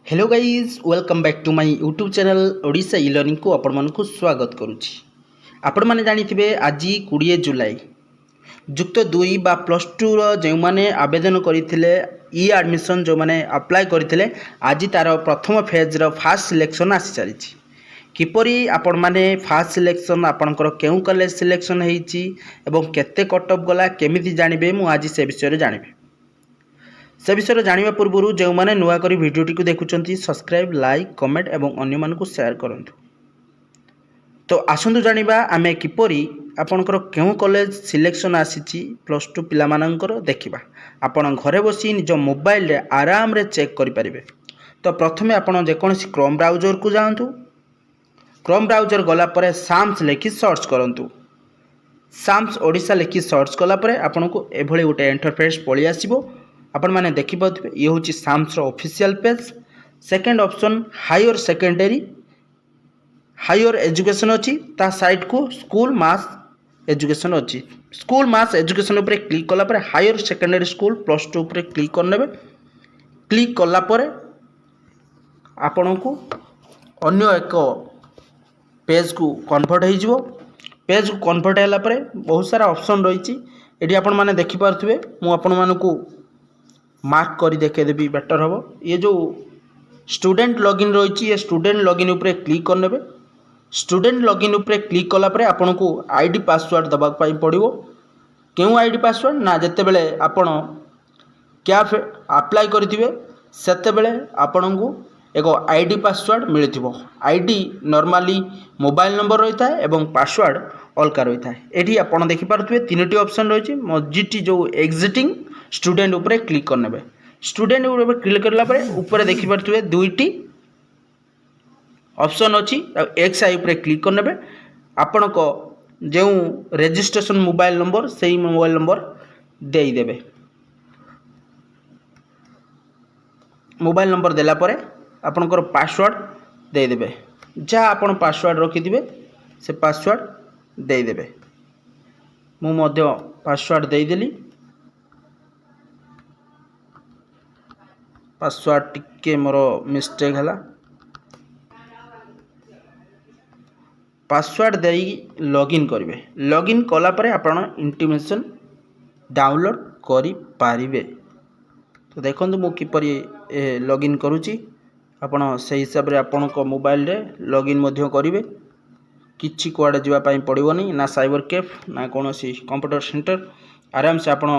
Hello guys welcome back to my YouTube channel Odisha e learning को आपण मानकु स्वागत करुछि। आपण माने जानिथिबे आज 20 जुलाई जुक्त 2 बा प्लस 2 जो माने आवेदन करथिले ई एडमिशन जो माने अप्लाई करथिले आज तार प्रथम फेज रो फास्ट सिलेक्शन आसी चलिछि। किपरि आपण माने फास्ट सिलेक्शन आपणकर केउ कॉलेज सिलेक्शन हेछि एवं केते कट ऑफ गला केमिति जानिबे मु आज से विषय रे जानिबे। से विषय जानिबा पूर्व जो मैंने नुआ करी वीडियोटी को देखुंत सब्सक्राइब लाइक कमेंट एवं अन्य मानकु शेयर करंतु। तो आसंतु जानिबा आमे किपरि आपणकर केउ कॉलेज सिलेक्शन आसीची प्लस 2 पिला मानकर देखिबा। आपण घरे बसी निज मोबाइल रे आराम रे चेक करि परिबे। तो प्रथमे आपण जे कोनसी क्रोम ब्राउजर को जांतु। क्रोम ब्राउजर गला परे साम्स लिखि सर्च करंतु। साम्स ओडिशा लिखि सर्च कला परे आपनको एभली गोटे इंटरफेस पळि आसीबो। आपण माने देखि पाउथिबे ये होची साम्स रो official page. Second option higher secondary higher education अछि ता साइट को स्कूल मास एजुकेशन अछि। स्कूल मास एजुकेशन ऊपर क्लिक कला पर हायर सेकेंडरी स्कूल प्लस 2 ऊपर क्लिक करनेबे। क्लिक कला पर आपण को अन्य एक पेज को कन्वर्ट हो जिवो। पेज को कन्वर्ट होला पर बहुत सारा ऑप्शन रही एटी आपण माने देखि पारथिबे। मु आपण मानकु मार्क करी देखे देबी बेटर हम। ये जो स्टूडेंट लॉगिन रही है स्टूडेंट लॉगिन ऊपर क्लिक करनेबे। स्टूडेंट लॉगिन ऊपर क्लिक कला पर आपन को आईडी पासवर्ड दबा पाई पड़िबो। केउ आईडी पासवर्ड ना जते बेले आपण कैफ अप्लाई करथिबे सेते बेले आपन को एक आईडी पासवर्ड मिलथिबो। आईडी नॉर्मली मोबाइल नंबर रही था एवं पासवर्ड अलका रही था। एठी आपन देखि पारथिबे तीनोटी ऑप्शन रही मजिटी जो एग्जिटिंग स्टूडेंट ऊपर क्लिक करनेबे। स्टूडेंट ऊपर क्लिक करला पर ऊपर देखि पारथिबे दुईटी ऑप्शन अछि एक्स आई ऊपर क्लिक करनेबे। आपण को जो रजिस्ट्रेशन मोबाइल नंबर सेही मोबाइल नंबर देई देबे। मोबाइल नंबर देला परे आपनकर पासवर्ड दे देबे। जहाँ आपण पासवर्ड रखि दिबे से पासवर्ड दे देबे। मु मध्य पासवर्ड दे देली। पासवर्ड टिके मोर मिस्टेक है। पासवर्ड दे लॉगिन करेंगे। लॉगिन कला परे आपण इंटीमेशन डाउनलोड करि पारिबे। तो देखंतु मु किपरि लॉगिन करूची आपण से हिसाब रे आपण को मोबाइल रे लॉगिन मध्य करिवे। किछि कुआडे जीवा पई पड़िबोनी ना साइबर कैफ ना कोनोसी कंप्यूटर सेंटर। आराम से आपण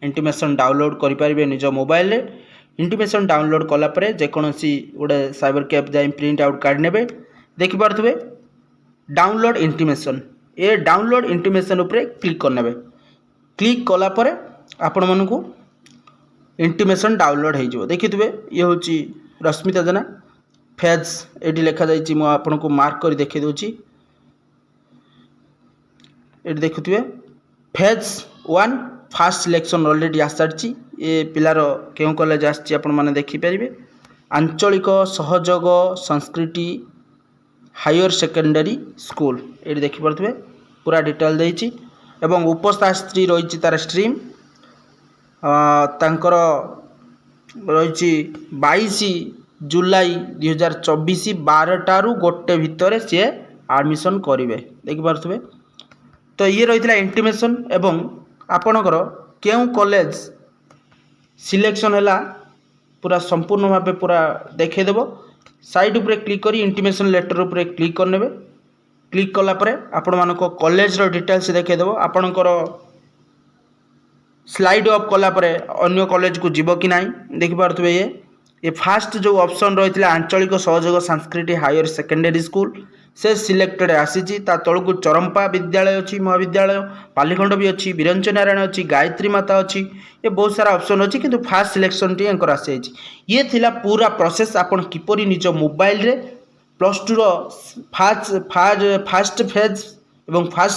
इंटीमेशन डाउनलोड करि पारिबे निज मोबाइल रे। इंटीमेशन डाउनलोड कला परे जेकोसी गोटे साइबर कैफ जाई प्रिंट आउट कार्ड नेबे। देखि पारथबे डाउनलोड इंटीमेशन ए डाउनलोड इंटीमेशन ऊपर क्लिक करनेबे। क्लिक कला परे आपण मानकु इंटीमेशन डाउनलोड हो जिवो। देखिथिबे ये होची रश्मिता जना फेज एटी लिखा जाईची। मु आपनको मार्क करी देखि दोची। एटी देखुथिबे फेज 1 फास्ट सिलेक्शन ऑलरेडी आसारची। ये पिलार केउ कॉलेज आछि आपण माने देखि परिबे। आंचलिक सहयोग संस्कृति हायर सेकेंडरी स्कूल एटी देखि परथबे पूरा डिटेल देइची एवं उपस्थिति रहिची तार स्ट्रीम तांकर रहिची 22 जुलाई 2024 12 टारू गोटे भितर से एडमिशन करिवे। देखि परथबे। तो ये रहितला इंटीमेशन एवं आपणकर केउ कॉलेज सिलेक्शन है पूरा संपूर्ण भाव पूरा देखा साइड उपरे क्लिक करी इंटीमेशन लेटर उपरे क्लिक करने। क्लिक कला परे आपण मानक कॉलेज रो डिटेल्स देखा आपणकर स्लाइड अप कला परे अन्य कॉलेज को जीव कि नहीं देखि पारथबे। ये फास्ट जो ऑप्शन रही आंचलिक सहयोग संस्कृति हायर सेकेंडरी स्कूल से सिलेक्टेड आसीची। ता तळकु चरंपा विद्यालय अच्छी महाविद्यालय पालीखंड भी अच्छी विरंच नारायण अच्छी गायत्री माता अच्छी। ये बहुत सारा ऑप्शन अच्छी किंतु फास्ट सिलेक्शन टी एंकर आसी ये थिला पूरा प्रोसेस। आपण किपरि निज मोबाइल रे प्लस 2 रो फास्ट फेज एवं फास्ट